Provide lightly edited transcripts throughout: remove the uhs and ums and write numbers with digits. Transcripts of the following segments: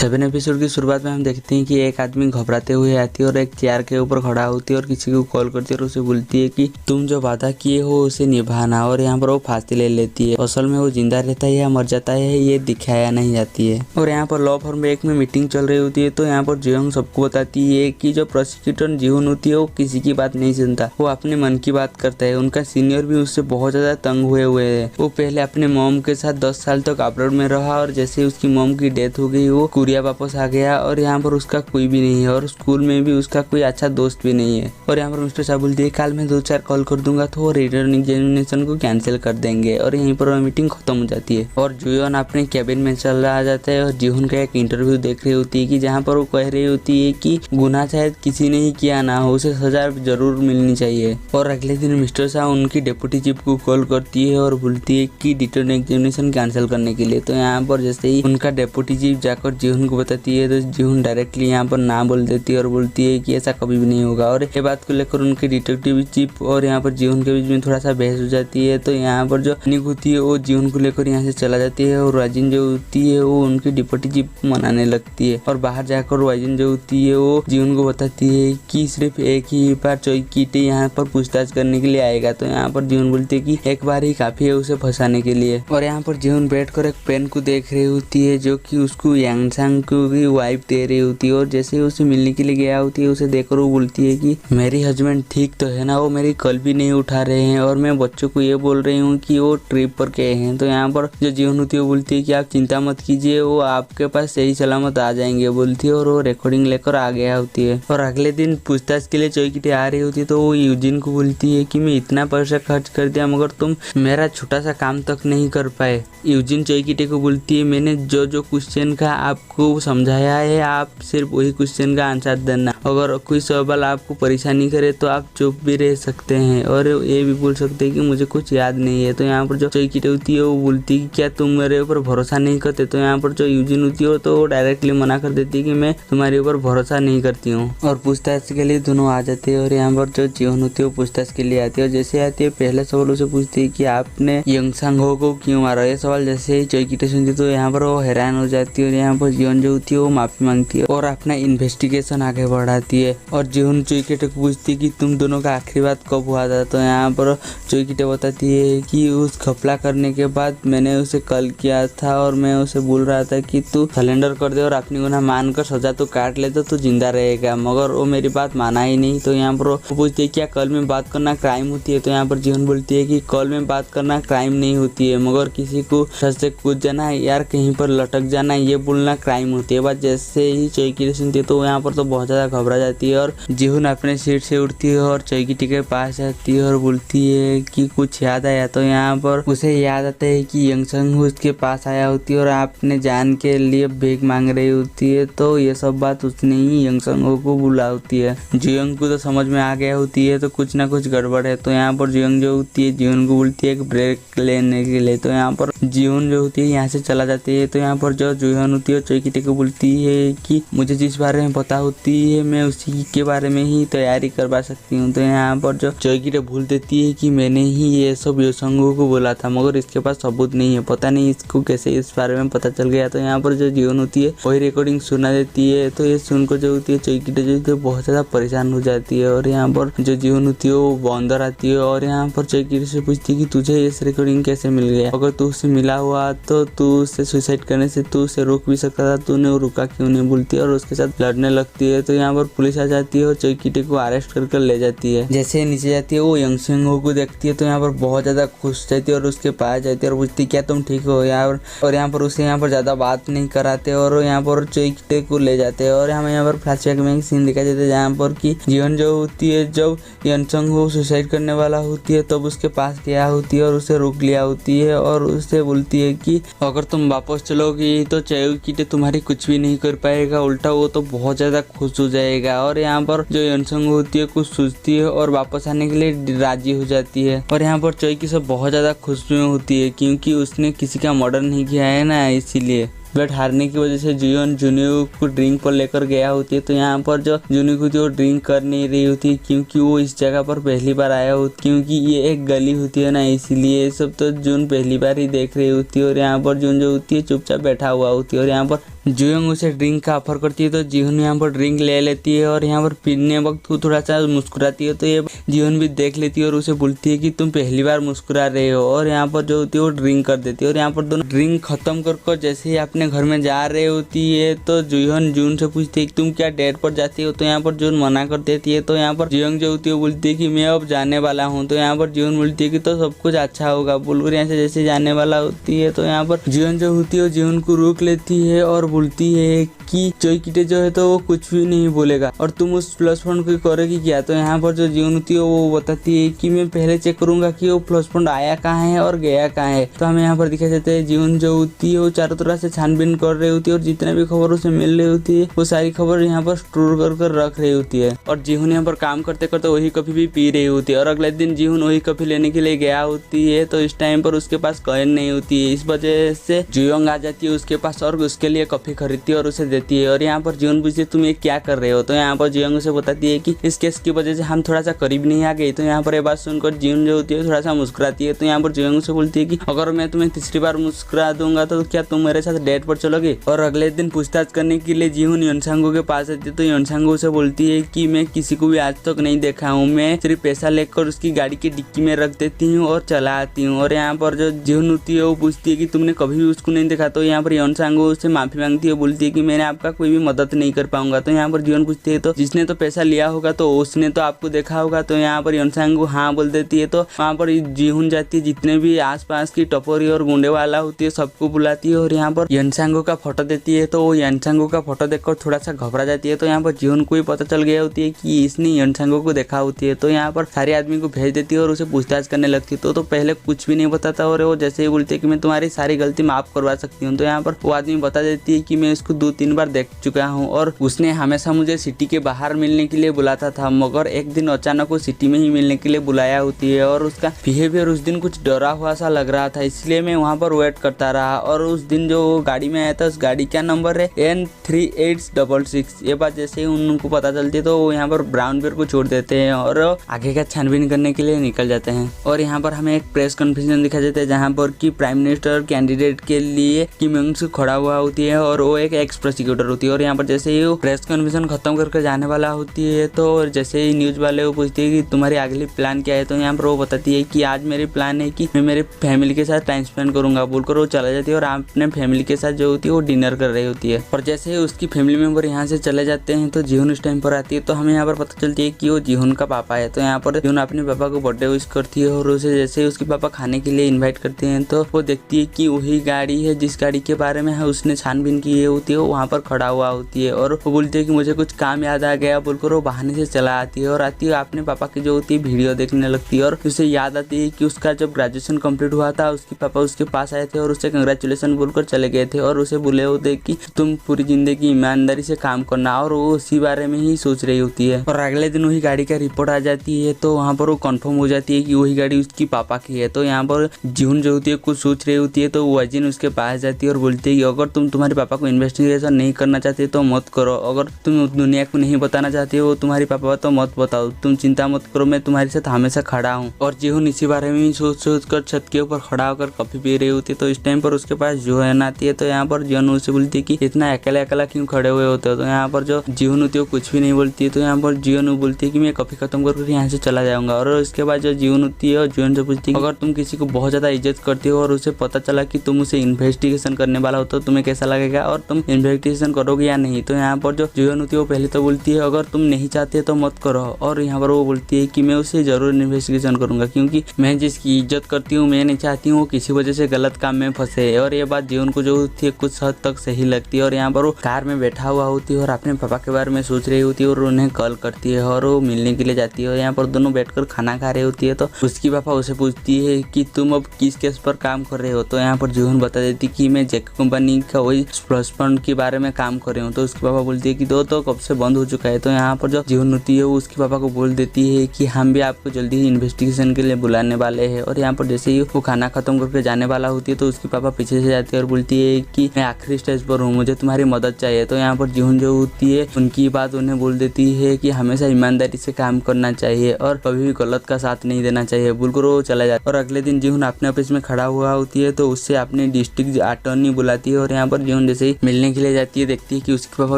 7 episode की शुरुआत में हम देखते हैं कि एक आदमी घबराते हुए आती है और एक चेयर के ऊपर खड़ा होती है और किसी को कॉल करती है और उसे बोलती है कि तुम जो वादा किए हो उसे निभाना। और यहाँ पर वो फांसी ले लेती है। असल में वो जिंदा रहता है या मर जाता है ये दिखाया नहीं जाती है। और यहाँ पर लॉ फर्म एक में मीटिंग चल रही होती है तो यहाँ पर जियोंग सबको बताती है कि जो प्रोसिक्यूटर जीहुन होती है वो किसी की बात नहीं सुनता, वो अपने मन की बात करता है। उनका सीनियर भी उससे बहुत ज्यादा तंग हुए है। वो पहले अपने मॉम के साथ 10 साल तक अब्रॉड में रहा और जैसे उसकी मॉम की डेथ हो गई वो कोरिया वापस आ गया और यहाँ पर उसका कोई भी नहीं है और स्कूल में भी उसका कोई अच्छा दोस्त भी नहीं है। और यहाँ पर मिस्टर शाह बोलती है कल मैं 2-4 कॉल कर दूंगा तो वो रिटर्न एग्जामिनेशन को कैंसिल कर देंगे। और यहीं पर मीटिंग खत्म हो जाती है और जुयोन अपने कैबिन में चल रहा जाता है और जीहुन का एक इंटरव्यू देख रही होती है कि जहाँ पर वो कह रही होती है कि गुनाह शायद किसी ने ही किया ना हो, उसे सजा जरूर मिलनी चाहिए। और अगले दिन मिस्टर शाह उनकी डेप्यूटी चीफ को कॉल करती है और बोलती है कि रिटर्न एग्जामिनेशन कैंसिल करने के लिए। तो यहाँ पर जैसे ही उनका डेप्यूटी चीफ जाकर जीहुन को बताती है तो जीहुन डायरेक्टली यहाँ पर ना बोल देती है और बोलती है कि ऐसा कभी भी नहीं होगा। और ये बात को लेकर उनके डिटेक्टिव चीफ और यहाँ पर जीहुन के बीच में थोड़ा सा बहस हो जाती है। तो यहाँ पर जो निक होती है वो जीहुन को लेकर यहाँ से चला जाती है और राजिन जो होती है वो उनकी डिप्टी चीफ मनाने लगती है। और बाहर जाकर राजिन जो होती है वो जीहुन को बताती है कि सिर्फ एक ही बार चोई कीटे यहाँ पर पूछताछ करने के लिए आएगा। तो यहाँ पर जीहुन बोलती है कि एक बार ही काफी है उसे फंसाने के लिए। और यहाँ पर जीहुन बैठकर एक पेन को देख रही होती है जो कि उसको यांगसांग की वाइफ दे रही होती है। और जैसे ही उसे मिलने के लिए गया होती है उसे देखकर वो बोलती है कि मेरी हस्बैंड ठीक तो है ना, वो मेरी कॉल भी नहीं उठा रहे हैं और मैं बच्चों को ये बोल रही हूँ कि वो ट्रिप पर गए हैं। तो यहाँ पर जो जीहुन होती है वो बोलती है कि आप चिंता मत कीजिए, वो आपके पास सही सलामत आ जाएंगे बोलती है। और वो रिकॉर्डिंग लेकर आ गया होती है। और अगले दिन पूछताछ के लिए चोई कीटे आ रही होती है तो वो यूजिन को बोलती है कि मैं इतना पैसा खर्च कर दिया मगर तुम मेरा छोटा सा काम तक नहीं कर पाए। यूजिन चोई कीटे को बोलती है मैंने जो जो क्वेश्चन का आपको समझाया है आप सिर्फ वही क्वेश्चन का आंसर देना, अगर कोई सवाल आपको परेशानी करे तो आप चुप भी रह सकते हैं और ये भी बोल सकते हैं कि मुझे कुछ याद नहीं है। तो यहाँ पर जो चोई कीटे होती है वो बोलती है कि क्या तुम मेरे ऊपर भरोसा नहीं करते। तो यहाँ पर जो यूजिन होती है तो वो डायरेक्टली मना कर देती है कि मैं तुम्हारे ऊपर भरोसा नहीं करती हूँ। और पूछताछ के लिए दोनों आ जाते हैं और यहाँ पर जो जीहुन होती है वो पूछताछ के लिए आती है। और जैसे आती है पहले सवाल उसे पूछती है कि आपने यांगसांग हो को क्यों मारा। ये सवाल जैसे ही चोई कीटे सुनती तो यहाँ पर वो हैरान हो जाती है और यहाँ पर जीहुन जो होती है वो माफी मांगती है और अपना इन्वेस्टिगेशन आगे बढ़ाती है। और जीहुन चोई कीटे को पूछती है कि तुम दोनों का आखिरी बात कब हुआ था। तो यहाँ पर चोई कीटे बताती है कि उस घपला करने के बाद मैंने उसे कॉल किया था और मैं उसे बोल रहा था कि तू सरेंडर कर दे और अपनी गुनाह मानकर सजा तो काट ले तो तू जिंदा रहेगा, मगर वो मेरी बात माना ही नहीं। तो यहाँ पर वो पूछती है क्या कॉल में बात करना क्राइम होती है। तो यहाँ पर जीहुन बोलती है कि कॉल में बात करना क्राइम नहीं होती है, मगर किसी को छत से कूद जाना यार कहीं पर लटक जाना ये बोलना क्राइम होती है। बात जैसे ही चोई कीटे सुनती है तो यहाँ पर तो बहुत ज्यादा घबरा जाती है और जीहुन अपने सीट से उठती है और चोई कीटे के पास जाती है और बोलती है कि कुछ याद आया। तो यहाँ पर उसे याद आता है कि यांगसांग उसके पास आया होती है और आपने जान के लिए भीख मांग रही होती है। तो ये सब बात उसने ही यांगसांग को बुला होती है। जीहुन को तो समझ में आ गया होती है तो कुछ ना कुछ गड़बड़ है। तो यहाँ पर जीहुन जो होती है जीहुन को बोलती है एक ब्रेक लेने के लिए। तो यहाँ पर जीहुन जो होती है यहाँ से चला जाती है। तो यहाँ पर जो जीहुन होती है चोई कीटे को बोलती है कि मुझे जिस बारे में पता होती है मैं उसी के बारे में ही तैयारी करवा सकती हूँ। तो यहाँ पर जो चोई कीटे भूल देती है कि मैंने ही ये सब योसंगो को बोला था मगर इसके पास सबूत नहीं है, पता नहीं इसको कैसे इस बारे में पता चल गया। तो यहाँ पर जो जीहुन होती है वही रिकॉर्डिंग सुना देती है। तो ये सुनकर जो होती है चोई कीटे जो होती है बहुत ज्यादा परेशान हो जाती है। और यहाँ पर जो जीहुन होती है वो अंदर आती है और यहाँ पर चोई कीटे से पूछती है कि तुझे इस रिकॉर्डिंग कैसे मिल गया, अगर तू उससे मिला हुआ तो तू उससे सुसाइड करने से तू उसे रोक भी सकता था, तूने वो रुका क्यों नहीं बोलती है और उसके साथ लड़ने लगती है। तो यहाँ पर पुलिस आ जाती है और चोई कीटे को अरेस्ट कर ले जाती है। जैसे नीचे जाती है वो यांगसांग को देखती है तो यहाँ पर बहुत ज्यादा खुश रहती है और उसके पास जाती है और पूछती क्या तुम ठीक हो यार। और यहाँ पर उसे यहाँ पर ज्यादा बात नहीं कराते और यहाँ पर चोई कीटे को ले जाते हैं। और हमें यहाँ पर फ्लैशबैक में एक सीन दिखाई देता है जहाँ पर कि जीहुन जो होती है जब यांगसांग को सुसाइड करने वाला होती है तब उसके पास गया होती है और उसे रोक लिया होती है और उससे बोलती है कि अगर तुम वापस चलोगी तो चोई कीटे तुम्हारी कुछ भी नहीं कर पाएगा, उल्टा वो तो बहुत ज्यादा खुश हो जाएगा। और यहाँ पर जो यांगसांग होती है कुछ सोचती है और वापस आने के लिए राजी हो जाती है। और यहाँ पर चोई की सब बहुत ज्यादा खुश होती है क्योंकि उसने किसी का मर्डर नहीं किया है ना, इसीलिए। बट हारने की वजह से जीहुन जुन्यू को ड्रिंक पर लेकर गया होती है। तो यहाँ पर जो जुन्यू होती है वो ड्रिंक कर नहीं रही होती क्योंकि वो इस जगह पर पहली बार आया होता, क्योंकि ये एक गली होती है ना, इसीलिए ये सब तो जून पहली बार ही देख रही होती है। और यहाँ पर जून जो होती है चुपचाप बैठा हुआ होती है और यहाँ पर जुयोंग उसे ड्रिंक का ऑफर करती है तो जीहुन यहाँ पर ड्रिंक ले लेती है और यहाँ पर पीने वक्त वो थोड़ा सा मुस्कुराती है तो ये जीहुन भी देख लेती है और उसे बोलती है कि तुम पहली बार मुस्कुरा रहे हो, और यहाँ पर जो होती है वो ड्रिंक कर देती है। और यहाँ पर दोनों ड्रिंक खत्म कर जैसे ही अपने घर में जा रहे होती है तो जुयोन जून से पूछती है कि तुम क्या डेट पर जाती हो, तो यहाँ पर जून मना कर देती है। तो यहाँ पर जुयोंग जो होती है वो बोलती है कि मैं अब जाने वाला हूँ। तो यहाँ पर जीवन बोलती है कि तो सब कुछ अच्छा होगा बोलकर यहाँ से जैसे जाने वाला होती है तो यहाँ पर जीवन जो होती है वो जीवन को रोक लेती है और बोलती है कि चोईकिटे जो है तो वो कुछ भी नहीं बोलेगा और तुम उस प्लस फंड को करोगी क्या। तो यहाँ पर जो जीवन होती है वो बताती है कि मैं पहले चेक करूंगा कि वो प्लस फंड आया कहाँ है और गया कहाँ है। तो हमें यहाँ पर दिखाई देता है जीवन जो होती है वो चारों तरह से छानबीन कर रही होती है और जितने भी खबर उसे मिल रही होती है वो सारी खबर यहाँ पर स्टोर कर रख रही होती है। और जीहुन यहाँ पर काम करते करते वही कॉफी भी पी रही होती है और अगले दिन जीहुन वही कॉफी लेने के लिए गया होती है तो इस टाइम पर उसके पास कॉइन नहीं होती है। इस वजह से जुयोंग आ जाती है उसके पास और उसके लिए कॉफी खरीदती है और उसे देती है। और यहाँ पर जीवन पूछती है तुम ये क्या कर रहे हो। तो यहाँ पर जुयोंग उसे बताती है कि इस केस की वजह से हम थोड़ा सा करीब नहीं आ गए। तो यहाँ पर ये बात सुनकर जीवन जो होती है थोड़ा सा मुस्कुराती है। तो यहाँ पर जुयोंग से बोलती है कि अगर मैं तुम्हें तीसरी बार मुस्कुरा दूंगा तो क्या तुम मेरे साथ डेट पर चलोगे। और अगले दिन पूछताछ करने के लिए जीवन योनसांगो के पास आती है तो योनसांगो उसे बोलती है कि मैं किसी को भी आज तक नहीं देखा हूँ, मैं सिर्फ पैसा लेकर उसकी गाड़ी की डिक्की में रख देती हूँ और चला आती हूँ। और यहाँ पर जो जीवन होती है वो पूछती है कि तुमने कभी भी उसको नहीं देखा। तो यहाँ पर योनसांगो उससे माफी मांगती है, बोलती है कि मैंने आपका कोई भी मदद नहीं कर पाऊंगा। तो यहाँ पर जीवन पूछती है तो जिसने तो पैसा लिया होगा तो उसने तो आपको देखा होगा। तो यहाँ पर योनसांगो हाँ बोल देती है। तो वहाँ पर जीहुन जाती है, जितने भी आसपास की टपोरी और गुंडे वाला होती है सबको बुलाती है और यहाँ पर योनसांगो का फोटो देती है। तो वो योनसांगो का फोटो देखकर थोड़ा सा घबरा जाती है। तो यहाँ पर जीहुन को ही पता चल गया होती है कि इसने योनसांगो को देखा होती है। तो यहाँ पर सारे आदमी को भेज देती है और उसे पूछताछ करने लगती है। तो पहले कुछ भी नहीं बताता और वो जैसे ही बोलती है कि मैं तुम्हारी सारी गलती माफ करवा सकती हूँ। तो यहाँ पर वो आदमी बता देती है कि मैं इसको 2-3 बार देख चुका हूँ और उसने हमेशा मुझे सिटी के बाहर मिलने के लिए बुलाता था, मगर एक दिन अचानक वो सिटी में ही मिलने के लिए बुलाया होती है और उसका बिहेवियर उस दिन कुछ डरा हुआ सा लग रहा था, इसलिए मैं वहाँ पर वेट करता रहा। और उस दिन जो गाड़ी में आया था उस गाड़ी का नंबर है N3866। ये बात जैसे ही उनको पता चलती है तो वो यहाँ पर ब्राउन बेयर को छोड़ देते हैं और आगे का छानबीन करने के लिए निकल जाते हैं। और यहाँ पर हमें एक प्रेस कॉन्फ्रेंस दिखा देता है जहाँ पर कि प्राइम मिनिस्टर कैंडिडेट के लिए किम योंग सूक खड़ा हुआ होती है और वो एक एक्स प्रोसिक्यूटर होती है। और यहाँ पर जैसे ही वो प्रेस कॉन्फ्रेंस खत्म करके जाने वाला होती है तो जैसे ही न्यूज वाले वो पूछती है कि तुम्हारी अगली प्लान क्या है। तो यहाँ पर वो बताती है कि आज मेरी प्लान है कि मैं मेरे फैमिली के साथ टाइम स्पेंड करूंगा बोलकर वो चला जाती है और अपने फैमिली के साथ जो होती है वो डिनर कर रही होती है। और जैसे ही उसकी फैमिली मेंबर यहाँ से चले जाते हैं तो जीहुन उस टाइम पर आती है तो हमें यहाँ पर पता चलती है कि वो जीहुन का पापा है। तो यहाँ पर जीहुन अपने पापा को बर्थडे विश करती है और उसे जैसे ही उसके पापा खाने के लिए इन्वाइट करते हैं तो वो देखती है कि वही गाड़ी है जिस गाड़ी के बारे में उसने छानबीन की होती है वो वहाँ पर खड़ा हुआ होती है। और वो बोलती है कि मुझे कुछ काम याद आ गया बोलकर वो बहाने से चला आती है और आती है अपने पापा की जो होती है वीडियो देखने लगती है और उसे याद आती है कि उसका जब ग्रेजुएशन कंप्लीट हुआ था उसके पापा उसके पास आए थे और उसे कंग्रेचुलेशन बोलकर चले गए थे और उसे बोले होते कि तुम पूरी जिंदगी ईमानदारी से काम करना, और वो उसी बारे में ही सोच रही होती है। और अगले दिन वही गाड़ी का रिपोर्ट आ जाती है तो वहाँ पर वो कंफर्म हो जाती है कि वही गाड़ी उसकी पापा की है। तो यहाँ पर जीहुन जो होती है कुछ सोच रही होती है तो वजिन उसके पास जाती है और बोलती है कि अगर तुम तुम्हारे पापा को इन्वेस्टिगेशन नहीं करना चाहते तो मत करो, अगर तुम दुनिया को नहीं बताना चाहते हो तुम्हारे पापा तो मत बताओ, तुम चिंता मत करो, मैं तुम्हारे साथ हमेशा खड़ा हूँ। और जीहुन इसी बारे में सोच कर छत के ऊपर खड़ा होकर कॉफी पी रही होती है। तो इस टाइम पर उसके पास जोहन आती है। तो यहाँ पर जीहुन उसे बोलती है कि इतना अकेला अकेला क्यों खड़े हुए होते हो। तो यहाँ पर जो जीहुन होती है वो कुछ भी नहीं बोलती है। तो यहाँ पर जीहुन बोलती है कि मैं कॉफी खत्म कर यहाँ से चला जाऊंगा। और उसके बाद जो जीहुन होती है जीहुन से पूछती है अगर तुम किसी को बहुत ज्यादा इज्जत करती हो और उसे पता चला कि तुम उसे इन्वेस्टिगेशन करने वाला हो तो तुम्हें कैसा लगेगा और तुम इन्वेस्टिगेशन करोगे या नहीं। तो यहाँ पर जो जीहुन होती है वो पहले तो बोलती है अगर तुम नहीं चाहते तो मत करो, और यहाँ पर वो बोलती है कि मैं उसे जरूर इन्वेस्टिगेशन करूंगा क्योंकि मैं जिसकी इज्जत करती हूँ मैं नहीं चाहती हूँ किसी वजह से गलत काम में फंसे। और ये बात जीवन को जो होती है कुछ हद तक सही लगती है। और यहाँ पर वो कार में बैठा हुआ होती है और अपने पापा के बारे में सोच रही होती है और उन्हें कॉल करती है और वो मिलने के लिए जाती है। और यहाँ पर दोनों बैठकर खाना खा रही होती है तो उसकी पापा उसे पूछती है कि तुम अब किस केस पर काम कर रहे हो। तो यहाँ पर जीवन बता देती कि मैं जेक कंपनी का वही प्लस फंड के बारे में काम कर रही हूँ। तो उसके पापा बोलती है कि तो कब से बंद हो चुका है। तो यहाँ पर जो जीवन होती है वो उसके पापा को बोल देती है कि हम भी आपको जल्दी ही इन्वेस्टिगेशन के लिए बुलाने वाले हैं। और यहाँ पर जैसे ही वो खाना खत्म करके जाने वाला होती है तो उसके पापा पीछे से जाते हैं और बोलती है कि मैं आखिरी स्टेज पर हूँ, मुझे तुम्हारी मदद चाहिए। तो यहाँ पर जीवन जो होती है उनकी बात उन्हें बोल देती है कि हमेशा ईमानदारी से काम करना चाहिए और कभी भी गलत का साथ नहीं देना चाहिए बोलकर वो चला जाता है। और अगले दिन जीवन अपने ऑफिस में खड़ा हुआ होती है तो उससे अपने डिस्ट्रिक्ट अटॉर्नी बुलाती है और यहाँ पर जीवन जैसे ही मिलने के लिए जाती है देखती है कि उसके पापा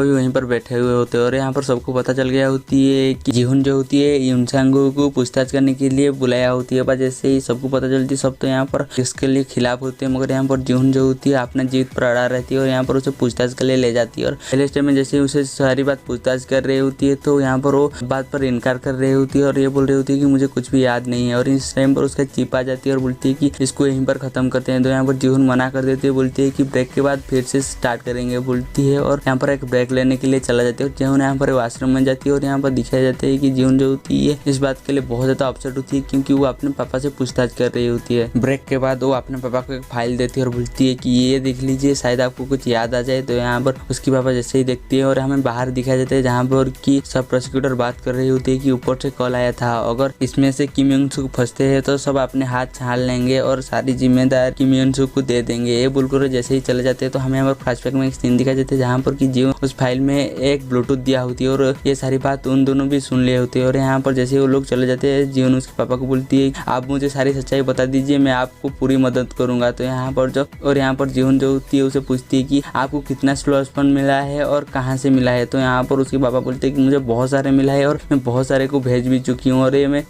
भी वहीं पर बैठे हुए होते हैं और यहाँ पर सबको पता चल गया होती है कि जीहुन जो होती है यूनसांग को पूछताछ करने के लिए बुलाया होती है। पर जैसे ही सबको पता चलती है सब तो यहाँ पर इसके लिए खिलाफ होते हैं, मगर यहाँ पर जीहुन जो होती है अपना जीत पर अड़ा रहती है और यहाँ पर उसे पूछताछ के लिए ले जाती है। और पहले स्टेप में जैसे उसे सारी बात पूछताछ कर रही होती है तो यहाँ पर वो बात पर इनकार कर रही होती है और ये बोल रही होती है कि मुझे कुछ भी याद नहीं है। और इस टाइम पर उसका चिप आ जाती है और बोलती है कि इसको यहीं पर खत्म करते हैं। तो यहाँ पर जीहुन मना कर देती है, बोलती है कि ब्रेक के बाद फिर से स्टार्ट करेंगे बोलती है और यहाँ पर एक ब्रेक लेने के लिए चला जाती है। और जीहुन यहाँ पर वॉशरूम में जाती है और यहाँ पर दिखाया जाता है कि जीहुन जो होती है इस बात के लिए बहुत ज्यादा अपसेट होती है क्योंकि वो अपने पापा से पूछताछ कर रही होती है। ब्रेक के बाद वो अपने पापा को एक फाइल देती है और बोलती है कि ये देख लीजिए, शायद आपको कुछ याद आ जाए। तो यहाँ पर उसकी पापा जैसे ही देखती है और हमें बाहर दिखाया जाता है जहाँ पर की सब प्रोसिक्यूटर बात कर रही होती है कि ऊपर से कॉल आया था, अगर इसमें से किम योंग सुक फंसते हैं तो सब अपने हाथ छाल लेंगे और सारी जिम्मेदार किम योंग सुक को दे देंगे। ये बोलकर जैसे ही चले जाते हैं तो हमें यहाँ पर फ्लैशबैक में एक सीन दिखाई देते हैं जहाँ पर कि जीवन उस फाइल में एक ब्लूटूथ दिया होती है और ये सारी बात उन दोनों भी सुन लिए होते हैं। और यहाँ पर जैसे वो लोग चले जाते हैं जीवन उसके पापा को बोलती है आप मुझे सारी सच्चाई बता दीजिए, मैं आपको पूरी मदद करूंगा। तो यहाँ पर यहाँ पर जीवन जो होती है उसे पूछती है कि आपको कितना स्लो स्पन मिला है और कहाँ से मिला है। तो यहाँ पर उसके पापा बोलते हैं कि मुझे बहुत सारे मिला है और मैं बहुत सारे को भेज भी चुकी हूँ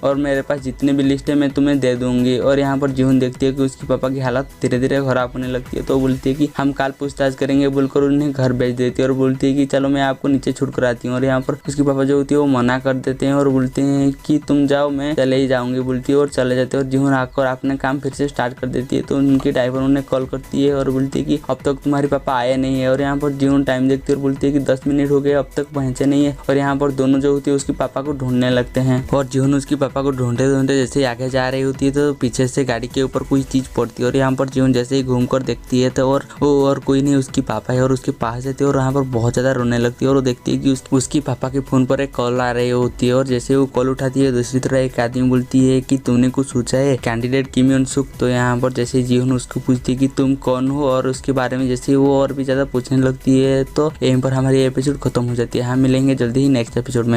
और मेरे पास जितने भी लिस्ट है मैं तुम्हें दे दूंगी। और यहाँ पर जीवन देखती है कि उसके पापा की हालत धीरे धीरे खराब होने लगती है तो बोलती है कि हम कल पूछताछ करेंगे बोलकर उन्हें घर भेज देती है और बोलती है कि चलो मैं आपको नीचे छुट कराती हूँ। और यहाँ पर उसके पापा जो होती है वो मना कर देते हैं और बोलते हैं कि तुम जाओ, मैं चले ही जाऊंगी बोलती है और चले जाते हैं। और जीवन आकर अपने काम फिर से स्टार्ट कर देती है तो उनकी ड्राइवर उन्हें कॉल करती है और बोलती है कि अब तक तुम्हारे पापा आए नहीं है। और यहाँ पर जीवन टाइम देखती है और बोलती है कि 10 मिनट हो गए अब तक पहुंचे नहीं है। और यहाँ पर दोनों जो होती है उसके पापा को ढूंढने लगते हैं और जीवन उसके पापा को ढूंढते ढूंढते जैसे आगे जा रही होती है तो पीछे से गाड़ी के ऊपर कोई चीज पड़ती है और यहाँ पर जीवन जैसे ही घूमकर देखती है तो और कोई नहीं उसकी पापा है और उसके पास जाती है और यहाँ पर बहुत ज्यादा रोने लगती है और वो देखती है कि उसकी पापा के फोन पर एक कॉल आ रही होती है। और जैसे वो कॉल उठाती है दूसरी तरफ एक आदमी बोलती है कि तुमने कुछ सोचा है कैंडिडेट किम योंग सुक। तो यहाँ पर जैसे जीवन उसको पूछती है कि तुम कौन हो और उसके बारे में जैसे वो और भी ज्यादा पूछने लगती है तो यहीं पर हमारी एपिसोड खत्म हो जाती है। हम मिलेंगे जल्दी ही नेक्स्ट एपिसोड में।